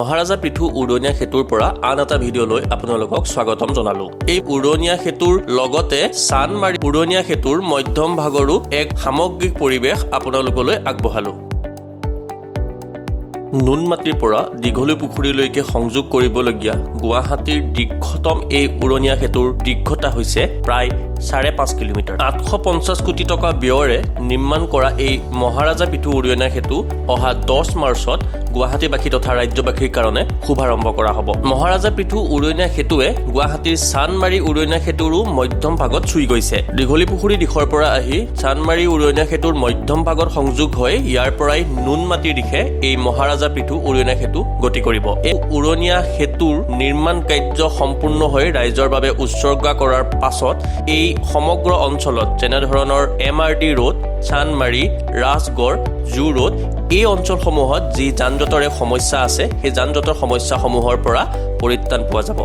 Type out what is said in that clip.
মহাৰাজা পৃথু উৰণীয়া সেতুৰ পৰা আন এটা ভিডিঅ' লৈ আপোনালোকক স্বাগতম জনালো। এই উৰণীয়া সেতুৰ লগতে চানমাৰী উৰণীয়া সেতুৰ মধ্যম ভাগৰো এক সামগ্ৰিক পৰিৱেশ আপোনালোকলৈ আগবঢ়ালো। নুনমাটিৰ পৰা দীঘলী পুখুৰীলৈকে সংযোগ কৰিবলগীয়া গুৱাহাটীৰ দীৰ্ঘতম এই উৰণীয়া সেতুৰ দীৰ্ঘতা হৈছে প্ৰায় 5.5 কিলোমিটাৰ। 850 কোটি টকা ব্যয়েৰে নিৰ্মাণ কৰা এই মহাৰাজা পৃথু উৰণীয়া সেতু অহা 10 মাৰ্চত গুৱাহাটীবাসী তথা ৰাজ্যবাসীৰ কাৰণে শুভাৰম্ভ কৰা হ'ব। মহাৰাজা পৃথু উৰণীয়া সেতুৱে গুৱাহাটীৰ চানমাৰী উৰণীয়া সেতুৰো মধ্যম ভাগত চুই গৈছে। দীঘলী পুখুৰী দিশৰ পৰা আহি চানমাৰী উৰণীয়া সেতুৰ মধ্যম ভাগত সংযোগ হৈ ইয়াৰ পৰাই নুনমাটিৰ দিশে এই মহাৰাজা পৃথু উৰণীয়া সেতু গতি কৰিব। এই উৰণীয়া সেতুৰ নিৰ্মাণ কাৰ্য সম্পূৰ্ণ হৈ ৰাইজৰ বাবে উৎসৰ্গা কৰাৰ পাছত এই সমগ্ৰ অঞ্চলত যেনেধৰণৰ MRD road, Chandmari, Rajgarh, zoo road এই অঞ্চলসমূহত যি যান জঁটৰে সমস্যা আছে সেই যান জঁটৰ সমস্যাসমূহৰ পৰা পৰিত্ৰাণ পোৱা যাব।